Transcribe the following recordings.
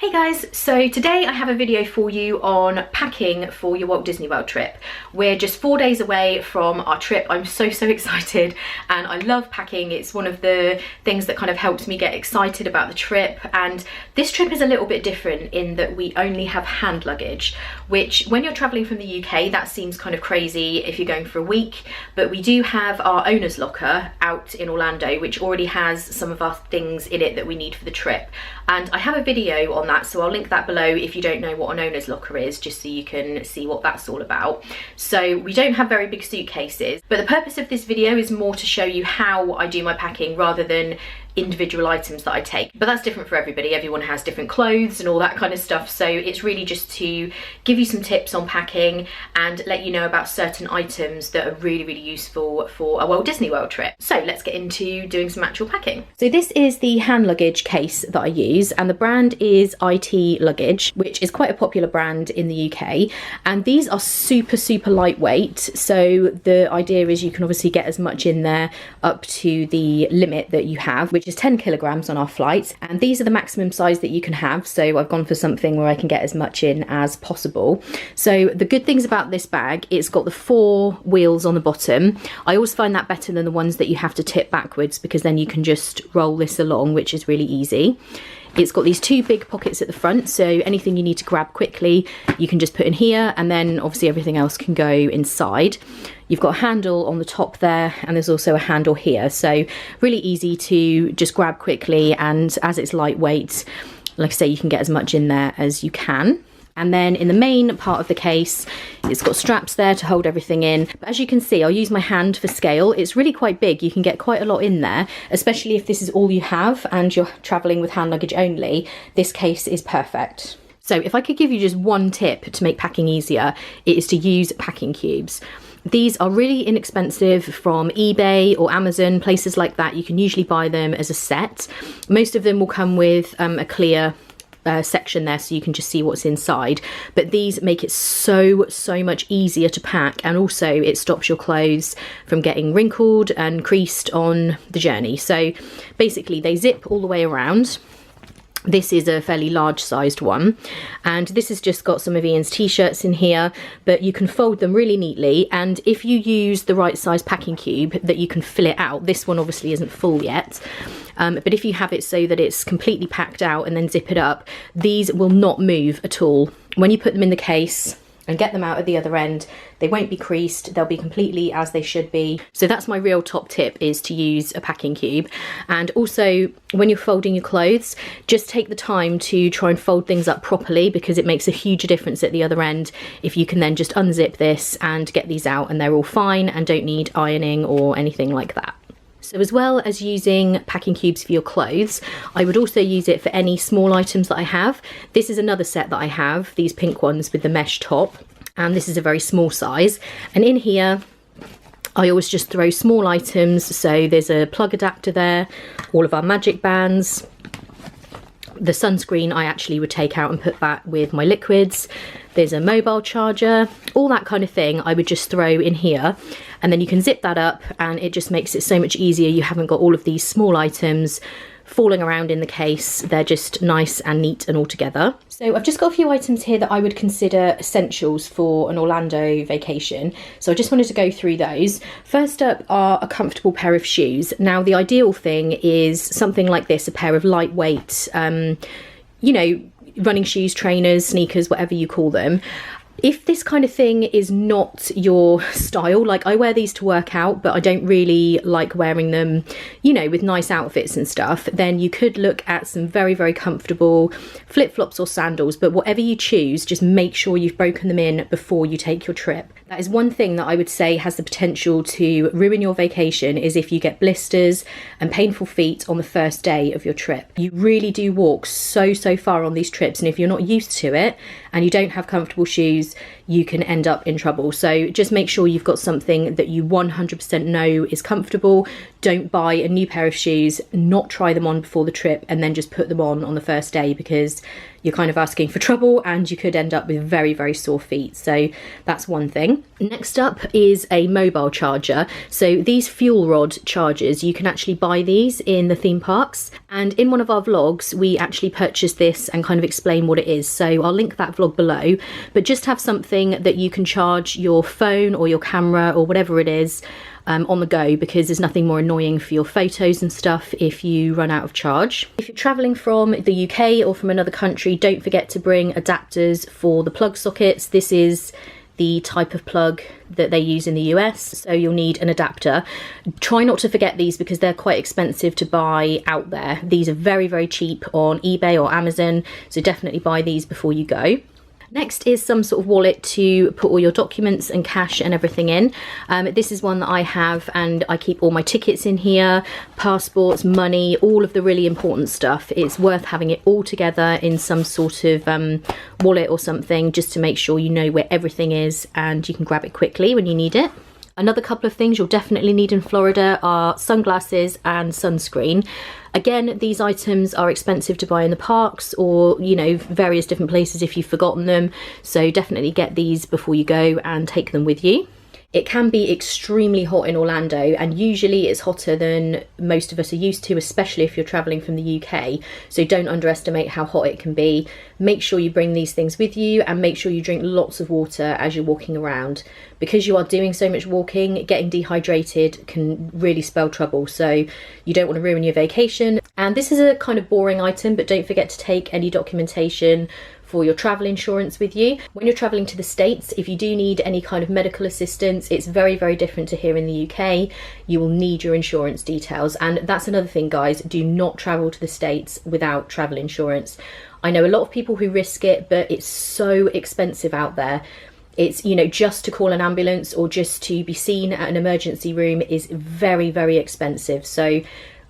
Hey guys, so today I have a video for you on packing for your Walt Disney World trip. We're just 4 days away from our trip. I'm so excited and I love packing. It's one of the things that kind of helps me get excited about the trip, and this trip is a little bit different in that we only have hand luggage, which when you're traveling from the UK that seems kind of crazy if you're going for a week, but we do have our owner's locker out in Orlando which already has some of our things in it that we need for the trip, and I have a video on that, so I'll link that below if you don't know what an owner's locker is, just so you can see what that's all about. So we don't have very big suitcases, but the purpose of this video is more to show you how I do my packing rather than individual items that I take. But that's different for everybody. Everyone has different clothes and all that kind of stuff, so it's really just to give you some tips on packing and let you know about certain items that are really useful for a Walt Disney World trip. So let's get into doing some actual packing. So this is the hand luggage case that I use, and the brand is IT Luggage, which is quite a popular brand in the UK, and these are super lightweight. So the idea is you can obviously get as much in there up to the limit that you have, which is 10 kilograms on our flight, and these are the maximum size that you can have, so I've gone for something where I can get as much in as possible. So the good things about this bag, it's got the 4 wheels on the bottom. I always find that better than the ones that you have to tip backwards, because then you can just roll this along, which is really easy. It's got these 2 big pockets at the front, so anything you need to grab quickly you can just put in here, and then obviously everything else can go inside. You've got a handle on the top there, and there's also a handle here, so really easy to just grab quickly, and as it's lightweight, like I say, you can get as much in there as you can. And then in the main part of the case, it's got straps there to hold everything in. But as you can see, I'll use my hand for scale. It's really quite big. You can get quite a lot in there, especially if this is all you have and you're traveling with hand luggage only. This case is perfect. So if I could give you just one tip to make packing easier, it is to use packing cubes. These are really inexpensive from eBay or Amazon, places like that. You can usually buy them as a set. Most of them will come with a clear section there, so you can just see what's inside, but these make it so much easier to pack, and also it stops your clothes from getting wrinkled and creased on the journey. So basically they zip all the way around. This is a fairly large sized one, and this has just got some of Ian's t-shirts in here, but you can fold them really neatly, and if you use the right size packing cube that you can fill it out. This one obviously isn't full yet, but if you have it so that it's completely packed out and then zip it up, these will not move at all. When you put them in the case and get them out at the other end, they won't be creased, they'll be completely as they should be. So that's my real top tip, is to use a packing cube. And also when you're folding your clothes, just take the time to try and fold things up properly, because it makes a huge difference at the other end if you can then just unzip this and get these out and they're all fine and don't need ironing or anything like that. So as well as using packing cubes for your clothes, I would also use it for any small items that I have. This is another set that I have, these pink ones with the mesh top, and this is a very small size. And in here, I always just throw small items. So there's a plug adapter there, all of our magic bands. The sunscreen I actually would take out and put back with my liquids. There's a mobile charger, all that kind of thing I would just throw in here, and then you can zip that up and it just makes it so much easier. You haven't got all of these small items falling around in the case. They're just nice and neat and all together. So I've just got a few items here that I would consider essentials for an Orlando vacation, so I just wanted to go through those. First up are a comfortable pair of shoes. Now the ideal thing is something like this, a pair of lightweight, you know, running shoes, trainers, sneakers, whatever you call them. If this kind of thing is not your style, like I wear these to work out, but I don't really like wearing them, you know, with nice outfits and stuff, then you could look at some very comfortable flip-flops or sandals. But whatever you choose, just make sure you've broken them in before you take your trip. That is one thing that I would say has the potential to ruin your vacation, is if you get blisters and painful feet on the first day of your trip. You really do walk so far on these trips, and if you're not used to it and you don't have comfortable shoes, you can end up in trouble. So just make sure you've got something that you 100% know is comfortable. don't buy a new pair of shoes, not try them on before the trip, and then just put them on the first day, because you're kind of asking for trouble and you could end up with very, very sore feet. So that's one thing. Next up is a mobile charger. So these fuel rod chargers, you can actually buy these in the theme parks. And in one of our vlogs, we actually purchased this and kind of explain what it is. So I'll link that vlog below, but just have something that you can charge your phone or your camera or whatever it is on the go, because there's nothing more annoying for your photos and stuff if you run out of charge. If you're traveling from the UK or from another country, don't forget to bring adapters for the plug sockets. This is the type of plug that they use in the US, so you'll need an adapter. Try not to forget these because they're quite expensive to buy out there. These are very, very cheap on eBay or Amazon, so definitely buy these before you go. Next is some sort of wallet to put all your documents and cash and everything in. This is one that I have, and I keep all my tickets in here, passports, money, all of the really important stuff. It's worth having it all together in some sort of wallet or something, just to make sure you know where everything is and you can grab it quickly when you need it. Another couple of things you'll definitely need in Florida are sunglasses and sunscreen. Again, these items are expensive to buy in the parks or, you know, various different places if you've forgotten them. So definitely get these before you go and take them with you. It can be extremely hot in Orlando, and usually it's hotter than most of us are used to, especially if you're traveling from the UK. So don't underestimate how hot it can be. Make sure you bring these things with you, and make sure you drink lots of water as you're walking around. Because you are doing so much walking, getting dehydrated can really spell trouble. So you don't want to ruin your vacation. And this is a kind of boring item, but don't forget to take any documentation for your travel insurance with you. When you're traveling to the States, if you do need any kind of medical assistance, it's very, very different to here in the UK. You will need your insurance details. And that's another thing, guys, do not travel to the States without travel insurance. I know a lot of people who risk it, but it's so expensive out there. It's, you know, just to call an ambulance or just to be seen at an emergency room is very, very expensive. So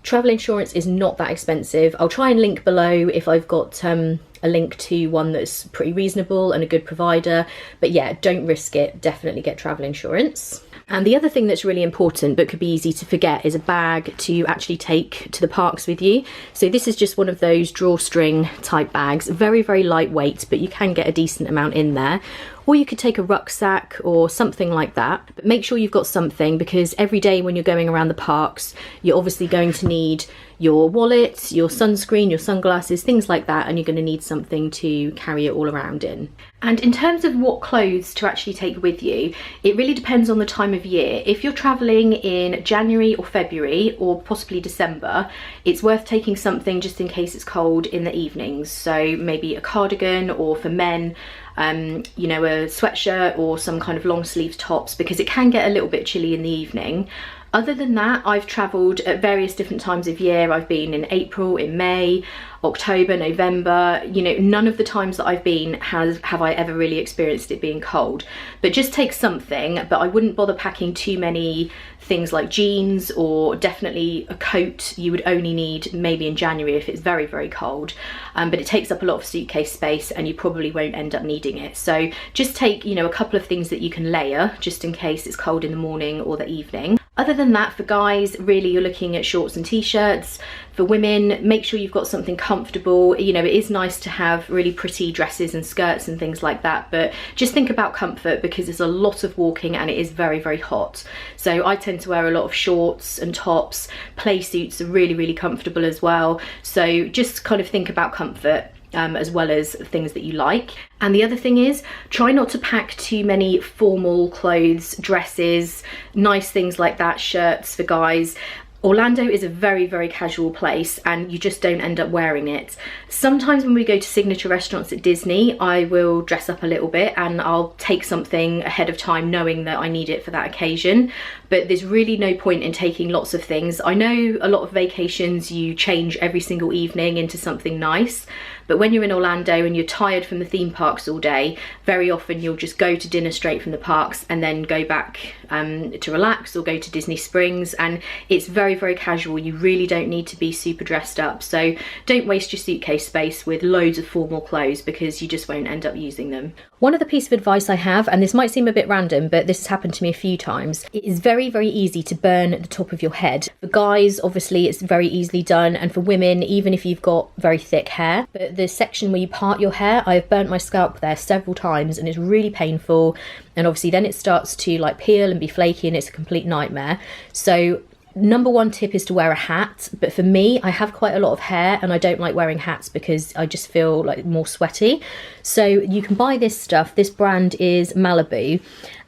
travel insurance is not that expensive. I'll try and link below if I've got a link to one that's pretty reasonable and a good provider. But yeah, don't risk it. Definitely get travel insurance. And the other thing that's really important but could be easy to forget is a bag to actually take to the parks with you. So this is just one of those drawstring type bags, very, very lightweight, but you can get a decent amount in there. Or you could take a rucksack or something like that. But make sure you've got something, because every day when you're going around the parks, you're obviously going to need your wallet, your sunscreen, your sunglasses, things like that, and you're going to need something to carry it all around in. And in terms of what clothes to actually take with you, it really depends on the time of year. If you're traveling in January or February or possibly December, it's worth taking something just in case it's cold in the evenings. So maybe a cardigan, or for men, you know, a sweatshirt or some kind of long sleeve tops, because it can get a little bit chilly in the evening. Other than that, I've travelled at various different times of year. I've been in April, in May, October, November. You know, none of the times that I've been have I ever really experienced it being cold. But just take something, but I wouldn't bother packing too many things like jeans, or definitely a coat you would only need maybe in January if it's very, very cold. But it takes up a lot of suitcase space and you probably won't end up needing it. So just take, you know, a couple of things that you can layer just in case it's cold in the morning or the evening. Other than that, for guys, really you're looking at shorts and t-shirts. For women, make sure you've got something comfortable. You know, it is nice to have really pretty dresses and skirts and things like that, but just think about comfort, because there's a lot of walking and it is very, very hot. So I tend to wear a lot of shorts and tops. Play suits are really, really comfortable as well. So just kind of think about comfort. As well as things that you like. And the other thing is, try not to pack too many formal clothes, dresses, nice things like that, shirts for guys. Orlando is a very, very casual place and you just don't end up wearing it. Sometimes when we go to signature restaurants at Disney, I will dress up a little bit and I'll take something ahead of time knowing that I need it for that occasion. But there's really no point in taking lots of things. I know a lot of vacations you change every single evening into something nice, But when you're in Orlando and you're tired from the theme parks all day, very often you'll just go to dinner straight from the parks and then go back to relax or go to Disney Springs, and it's very, very casual. You really don't need to be super dressed up, so don't waste your suitcase space with loads of formal clothes because you just won't end up using them. One other piece of advice I have, and this might seem a bit random, but this has happened to me a few times, it is very, very easy to burn the top of your head. For guys, obviously it's very easily done, and for women, even if you've got very thick hair, but the section where you part your hair, I have burnt my scalp there several times and it's really painful, and obviously then it starts to like peel and be flaky and it's a complete nightmare. So number one tip is to wear a hat, but for me, I have quite a lot of hair and I don't like wearing hats because I just feel like more sweaty. So you can buy this stuff. This brand is Malibu,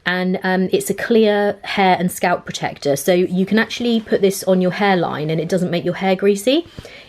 and it's a clear hair and scalp protector. So you can actually put this on your hairline and it doesn't make your hair greasy.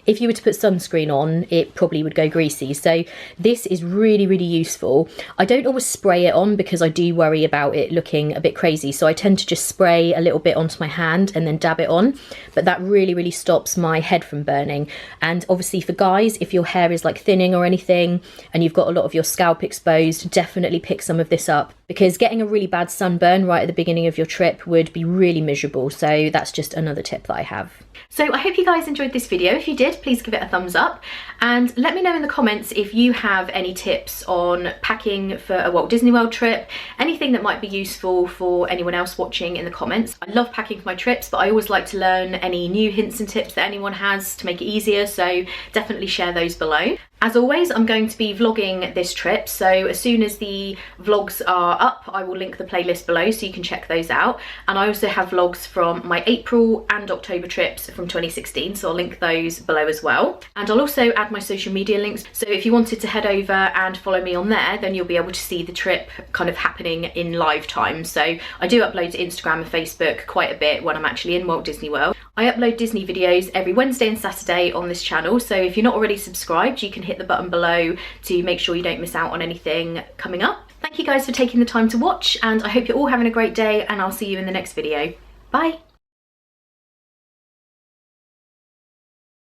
If you were to put sunscreen on, it probably would go greasy. So this is really, really useful. I don't always spray it on because I do worry about it looking a bit crazy. So I tend to just spray a little bit onto my hand and then dab it on. But that really, really stops my head from burning. And obviously for guys, if your hair is like thinning or anything and you've got a lot of your scalp exposed, definitely pick some of this up, because getting a really bad sunburn right at the beginning of your trip would be really miserable. So that's just another tip that I have. So I hope you guys enjoyed this video. If you did, please give it a thumbs up and let me know in the comments if you have any tips on packing for a Walt Disney World trip, anything that might be useful for anyone else watching in the comments. I love packing for my trips, but I always like to learn any new hints and tips that anyone has to make it easier, so definitely share those below. As always, I'm going to be vlogging this trip, so as soon as the vlogs are up, I will link the playlist below so you can check those out. And I also have vlogs from my April and October trips from 2016, so I'll link those below as well. And I'll also add my social media links, so if you wanted to head over and follow me on there, then you'll be able to see the trip kind of happening in live time. So I do upload to Instagram and Facebook quite a bit when I'm actually in Walt Disney World. I upload Disney videos every Wednesday and Saturday on this channel, so if you're not already subscribed, you can hit the button below to make sure you don't miss out on anything coming up. Thank you guys for taking the time to watch, and I hope you're all having a great day, and I'll see you in the next video. Bye!